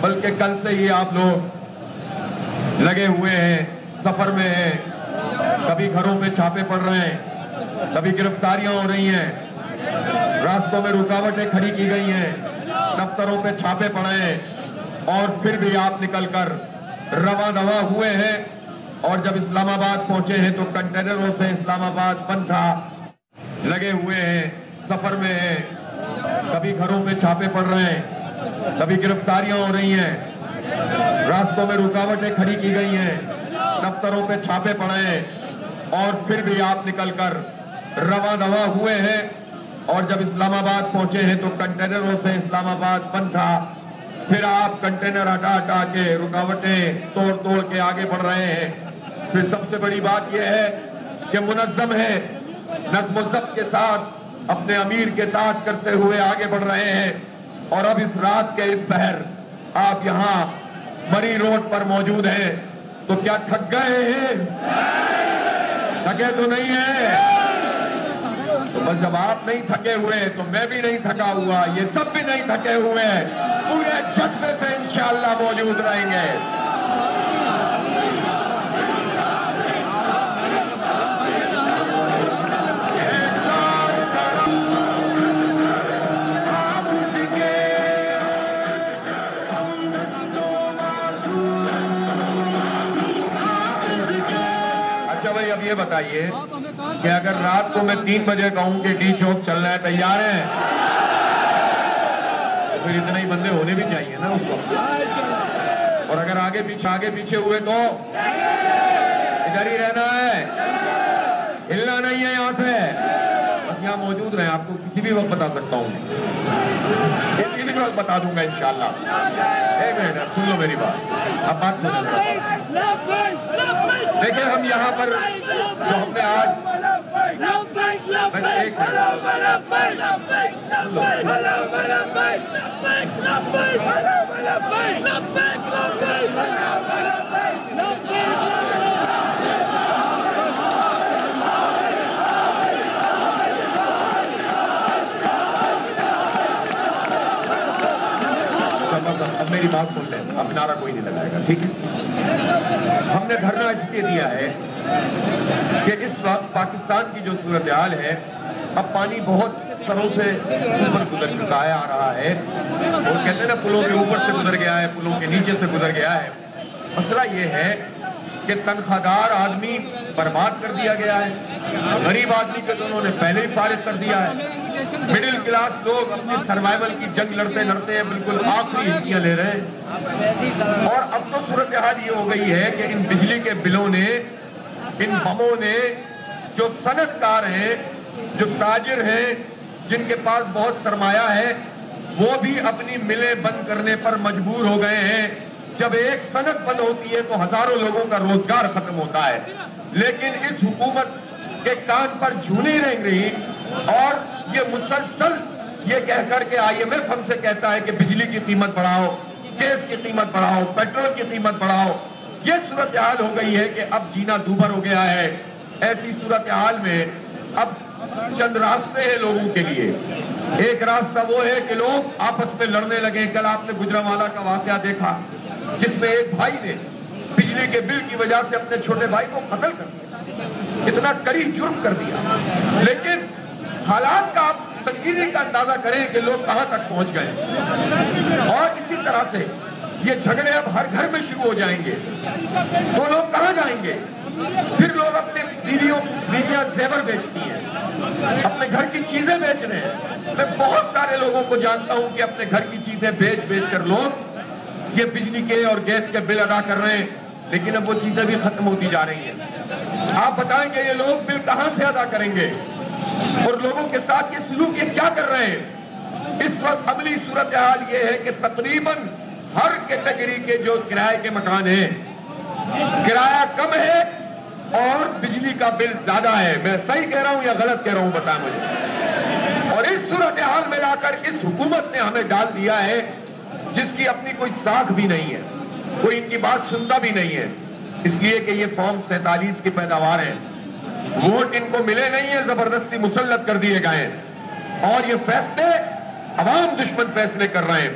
بلکہ کل سے ہی آپ لوگ لگے ہوئے ہیں، سفر میں ہیں، کبھی گھروں پہ چھاپے پڑ رہے ہیں، کبھی گرفتاریاں ہو رہی ہیں، راستوں میں رکاوٹیں کھڑی کی گئی ہیں، دفتروں پہ چھاپے پڑے ہیں، اور پھر بھی آپ نکل کر رواں دواں ہوئے ہیں۔ اور جب اسلام آباد پہنچے ہیں تو کنٹینروں سے اسلام آباد بند تھا، لگے ہوئے ہیں، سفر میں ہیں، کبھی گھروں پہ چھاپے پڑ رہے ہیں، کبھی گرفتاریاں ہو رہی ہیں، راستوں میں رکاوٹیں کھڑی کی گئی ہیں، دفتروں پہ چھاپے پڑے ہیں، اور پھر بھی آپ نکل کر رواں دواں ہوئے ہیں۔ اور جب اسلام آباد پہنچے ہیں تو کنٹینروں سے اسلام آباد بند تھا، پھر آپ کنٹینر ہٹا ہٹا کے رکاوٹیں توڑ توڑ کے آگے بڑھ رہے ہیں۔ پھر سب سے بڑی بات یہ ہے کہ منظم ہے، نظم و ضبط کے ساتھ اپنے امیر کے اطاعت کرتے ہوئے آگے بڑھ رہے ہیں۔ اور اب اس رات کے اس پہر آپ یہاں مری روڈ پر موجود ہیں، تو کیا تھک گئے ہیں؟ تھکے تو نہیں ہیں؟ تو بس جب آپ نہیں تھکے ہوئے تو میں بھی نہیں تھکا ہوا، یہ سب بھی نہیں تھکے ہوئے، پورے جذبے سے انشاءاللہ موجود رہیں گے۔ اچھا بھائی، اب یہ بتائیے کہ اگر رات کو میں 3 بجے کہوں کہ ڈی چوک چلنا ہے، تیار ہیں؟ تو پھر اتنے ہی بندے ہونے بھی چاہیے نا اس وقت۔ اور اگر آگے پیچھے ہوئے تو ادھر ہی رہنا ہے، ہلنا نہیں ہے یہاں سے، بس یہاں موجود رہیں۔ آپ کو کسی بھی وقت بتا سکتا ہوں، کسی بھی وقت بتا دوں گا انشاءاللہ۔ ایک منٹ سن لو میری بات، اب بات سنیں میرے پاس۔ دیکھیں ہم یہاں پر جو ہم نے آج ایک اب میری بات سن لیں، اب نعرہ کوئی نہیں لگائے گا، ٹھیک ہے؟ ہم نے دھرنا اس لیے دیا ہے کہ اس وقت پاکستان کی جو صورتحال ہے، اب پانی بہت سروں سے اوپر گزر چکا ہے، آ رہا ہے، اور کہتے ہیں نا پلوں کے اوپر سے گزر گیا ہے، پلوں کے نیچے سے گزر گیا ہے۔ مسئلہ یہ ہے کہ تنخواہ دار آدمی برباد کر دیا گیا ہے، غریب آدمی کے تو انہوں نے پہلے ہی فارغ کر دیا ہے، مڈل کلاس لوگ اپنی سروائیول کی جنگ لڑتے لڑتے ہیں، بالکل آخری ہچکیاں لے رہے ہیں۔ اور اب تو صورتحال یہ ہو گئی ہے کہ ان بجلی کے بلوں نے، ان بموں نے، جو صنعت کار ہیں، جو تاجر ہیں، جن کے پاس بہت سرمایہ ہے، وہ بھی اپنی ملیں بند کرنے پر مجبور ہو گئے ہیں۔ جب ایک صنعت بند ہوتی ہے تو ہزاروں لوگوں کا روزگار ختم ہوتا ہے، لیکن اس حکومت کے کان پر جھونی رنگ رہی، اور یہ مسلسل یہ کہہ کر کے IMF ہم سے کہتا ہے کہ بجلی کی قیمت بڑھاؤ، گیس کی قیمت بڑھاؤ، پیٹرول کی قیمت بڑھاؤ۔ یہ صورتحال ہو گئی ہے کہ اب جینا دوبھر ہو گیا ہے۔ ایسی صورتحال میں اب چند راستے ہیں لوگوں کے لیے۔ ایک راستہ وہ ہے کہ لوگ آپس میں لڑنے لگے۔ کل آپ نے گجرانوالہ کا واقعہ دیکھا، جس میں ایک بھائی نے بجلی کے بل کی وجہ سے اپنے چھوٹے بھائی کو قتل کر دیا، اتنا کڑی جرم کر دیا۔ لیکن حالات کا آپ سنگینی کا اندازہ کریں کہ لوگ کہاں تک پہنچ گئے۔ اور اسی طرح سے یہ جھگڑے اب ہر گھر میں شروع ہو جائیں گے تو لوگ کہاں جائیں گے؟ پھر لوگ اپنے بیویاں زیور بیچتی ہیں، اپنے گھر کی چیزیں بیچ رہے ہیں۔ میں بہت سارے لوگوں کو جانتا ہوں کہ اپنے گھر کی چیزیں بیچ کر لوگ یہ بجلی کے اور گیس کے بل ادا کر رہے ہیں، لیکن اب وہ چیزیں بھی ختم ہوتی جا رہی ہیں۔ آپ بتائیں کہ یہ لوگ بل کہاں سے ادا کریں گے؟ اور لوگوں کے ساتھ یہ سلوک یہ کیا کر رہے ہیں؟ اس وقت عملی صورتحال یہ ہے کہ تقریباً ہر کیٹیگری کے جو کرائے کے مکان ہیں، کرایہ کم ہے اور بجلی کا بل زیادہ ہے۔ میں صحیح کہہ رہا ہوں یا غلط کہہ رہا ہوں بتائیں مجھے۔ اور اس صورتحال میں لا کر اس حکومت نے ہمیں ڈال دیا ہے جس کی اپنی کوئی ساکھ بھی نہیں ہے، کوئی ان کی بات سنتا بھی نہیں ہے، اس لیے کہ یہ فارم 47 کی پیداوار ہے، ووٹ ان کو ملے نہیں ہیں، زبردستی مسلط کر دیے گئے ہیں، اور یہ فیصلے عوام دشمن فیصلے کر رہے ہیں۔